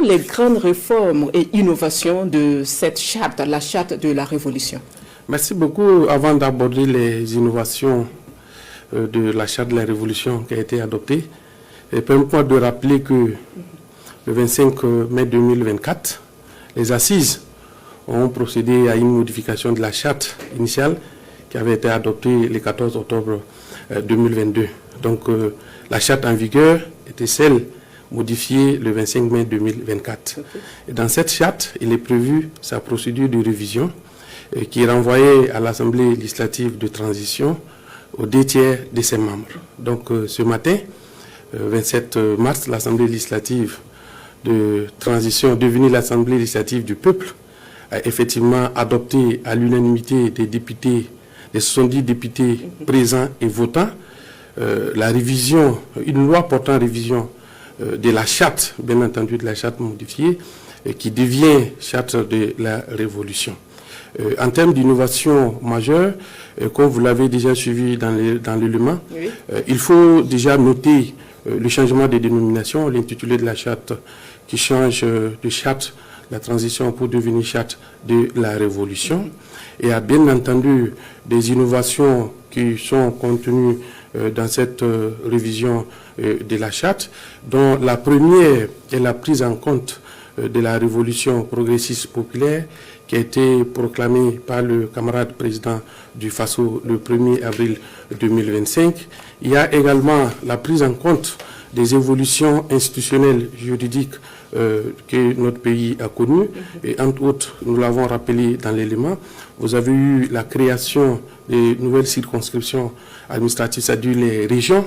les grandes réformes et innovations de cette charte, la charte de la Révolution? Merci beaucoup. Avant d'aborder les innovations de la charte de la Révolution qui a été adoptée, permettez-moi de rappeler que le 25 mai 2024, les assises ont procédé à une modification de la charte initiale qui avait été adoptée le 14 octobre 2022. Donc la charte en vigueur était celle modifiée le 25 mai 2024. Et dans cette charte, il est prévu sa procédure de révision qui est renvoyée à l'Assemblée législative de transition aux 2/3 de ses membres. Donc ce matin, 27 mars, l'Assemblée législative de transition, devenue l'Assemblée législative du peuple, a effectivement adopté à l'unanimité des députés, des 70 députés présents et votants, la révision, une loi portant révision de la charte, bien entendu de la charte modifiée, qui devient charte de la Révolution. En termes d'innovation majeure, comme vous l'avez déjà suivi dans l'élément, oui. Il faut déjà noter le changement de dénomination, l'intitulé de la charte qui change de charte la transition pour devenir charte de la Révolution. Et a bien entendu des innovations qui sont contenues dans cette révision de la charte, dont la première est la prise en compte de la révolution progressiste populaire qui a été proclamée par le camarade président du FASO le 1er avril 2025. Il y a également la prise en compte des évolutions institutionnelles juridiques que notre pays a connues. Et entre autres, nous l'avons rappelé dans l'élément, vous avez eu la création des nouvelles circonscriptions administratives, c'est-à-dire les régions.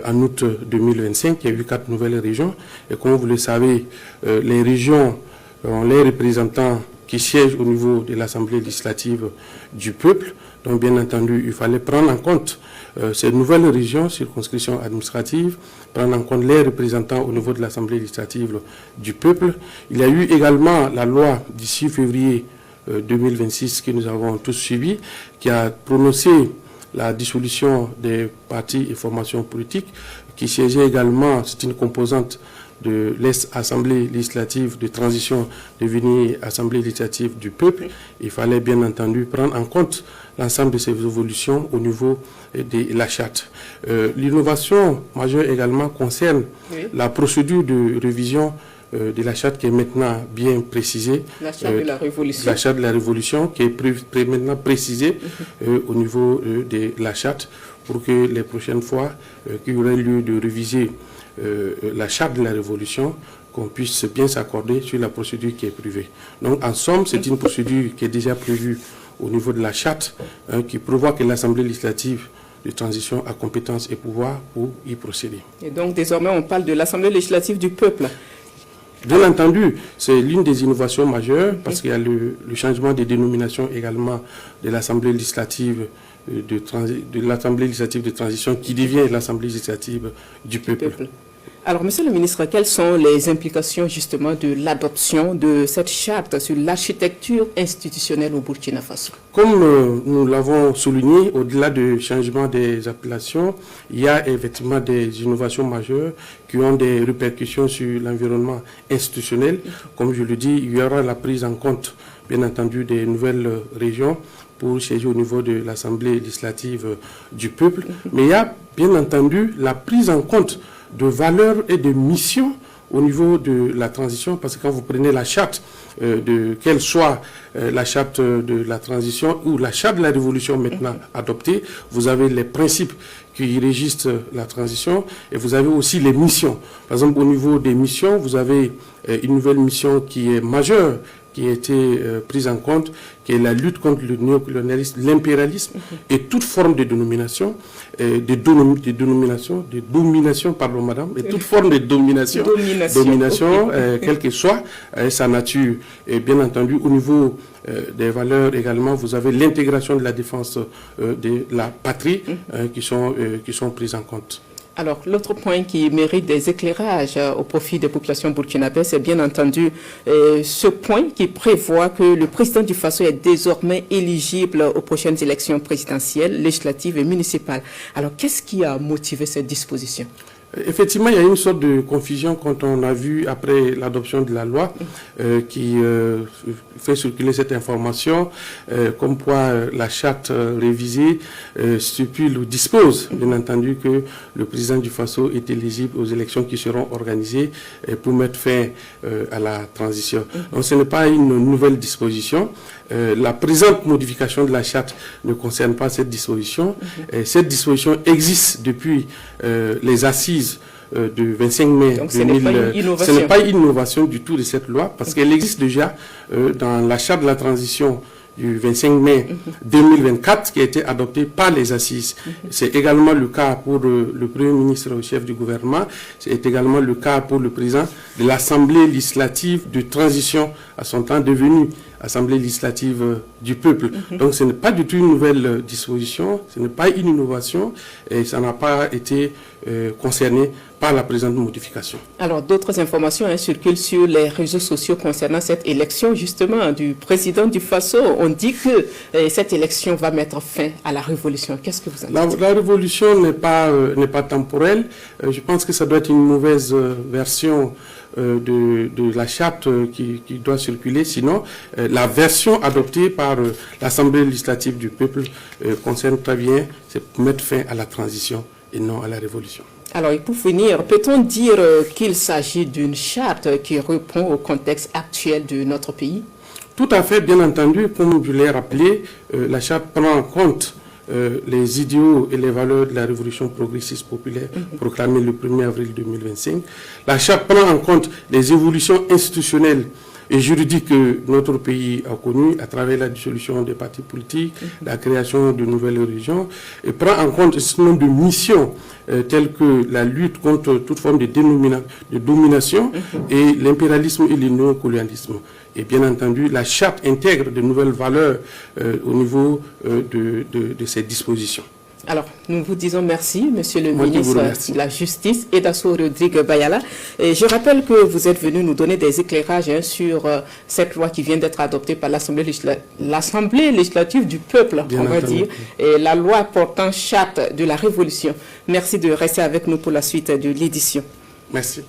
En août 2025, il y a eu 4 nouvelles régions. Et comme vous le savez, les régions ont les représentants qui siègent au niveau de l'Assemblée législative du peuple. Donc, bien entendu, il fallait prendre en compte ces nouvelles régions, circonscriptions administratives, prendre en compte les représentants au niveau de l'Assemblée législative du peuple. Il y a eu également la loi du 6 février 2026 que nous avons tous suivi, qui a prononcé la dissolution des partis et formations politiques, qui siégeait également, c'est une composante de l'Assemblée législative de transition devenue Assemblée législative du peuple. Il fallait bien entendu prendre en compte l'ensemble de ces évolutions au niveau de la charte. L'innovation majeure également concerne la procédure de révision de la charte qui est maintenant bien précisée. La charte de la Révolution. La charte de la Révolution qui est maintenant précisée au niveau de la charte pour que les prochaines fois qu'il y aurait lieu de réviser la charte de la Révolution, qu'on puisse bien s'accorder sur la procédure qui est prévue. Donc en somme, c'est une procédure qui est déjà prévue au niveau de la charte qui prévoit que l'Assemblée législative de transition a compétence et pouvoir pour y procéder. Et donc désormais on parle de l'Assemblée législative du peuple. Bien entendu, c'est l'une des innovations majeures parce qu'il y a le changement de dénomination également de l'Assemblée législative de l'Assemblée législative de transition qui devient l'Assemblée législative du peuple. Alors, Monsieur le ministre, quelles sont les implications justement de l'adoption de cette charte sur l'architecture institutionnelle au Burkina Faso? Comme nous l'avons souligné, au-delà du changement des appellations, il y a effectivement des innovations majeures qui ont des répercussions sur l'environnement institutionnel. Comme je le dis, il y aura la prise en compte, bien entendu, des nouvelles régions pour siéger au niveau de l'Assemblée législative du peuple. Mais il y a bien entendu la prise en compte de valeurs et de missions au niveau de la transition, parce que quand vous prenez la charte, qu'elle soit la charte de la transition ou la charte de la révolution maintenant adoptée, vous avez les principes qui régissent la transition et vous avez aussi les missions. Par exemple, au niveau des missions, vous avez une nouvelle mission qui est majeure, qui a été prise en compte, qui est la lutte contre le néocolonialisme, l'impérialisme et toute forme de dénomination, de domination, pardon madame, et toute forme de domination, quelle que soit sa nature. Et bien entendu, au niveau des valeurs également, vous avez l'intégration de la défense de la patrie qui sont prises en compte. Alors, l'autre point qui mérite des éclairages au profit des populations burkinabées, c'est bien entendu ce point qui prévoit que le président du FASO est désormais éligible aux prochaines élections présidentielles, législatives et municipales. Alors, qu'est-ce qui a motivé cette disposition? Effectivement, il y a une sorte de confusion quand on a vu, après l'adoption de la loi, qui fait circuler cette information, comme quoi la charte révisée stipule ou dispose, bien entendu, que le président du Faso est éligible aux élections qui seront organisées pour mettre fin à la transition. Donc ce n'est pas une nouvelle disposition. La présente modification de la charte ne concerne pas cette disposition. Cette disposition existe depuis les assises du 25 mai 2000. Ce n'est pas une innovation du tout de cette loi, parce qu'elle existe déjà dans la charte de la transition du 25 mai 2024 qui a été adoptée par les assises. C'est également le cas pour le Premier ministre ou chef du gouvernement. C'est également le cas pour le président de l'Assemblée législative de transition, à son temps devenue Assemblée législative du peuple. Donc ce n'est pas du tout une nouvelle disposition, ce n'est pas une innovation et ça n'a pas été concerné par la présente modification. Alors d'autres informations circulent sur les réseaux sociaux concernant cette élection justement du président du Faso. On dit que cette élection va mettre fin à la révolution. Qu'est-ce que vous en dites? La révolution n'est pas temporelle. Je pense que ça doit être une mauvaise version de la charte qui doit circuler. Sinon, la version adoptée par l'Assemblée législative du peuple concerne très bien, c'est mettre fin à la transition et non à la révolution. Alors, et pour finir, peut-on dire qu'il s'agit d'une charte qui répond au contexte actuel de notre pays? Tout à fait, bien entendu, comme je l'ai rappelé, la charte prend en compte les idéaux et les valeurs de la révolution progressiste populaire proclamée le 1er avril 2025. La charte prend en compte les évolutions institutionnelles et juridiques que notre pays a connues à travers la dissolution des partis politiques, la création de nouvelles régions, et prend en compte un certain nombre de missions telles que la lutte contre toute forme de domination et l'impérialisme et le néocolonialisme. Et bien entendu, la charte intègre de nouvelles valeurs au niveau de ces dispositions. Alors, nous vous disons merci, Monsieur le ministre de la Justice, Edasso Rodrigue Bayala. Et je rappelle que vous êtes venu nous donner des éclairages sur cette loi qui vient d'être adoptée par l'Assemblée législative du peuple, on va dire, et la loi portant charte de la Révolution. Merci de rester avec nous pour la suite de l'édition. Merci.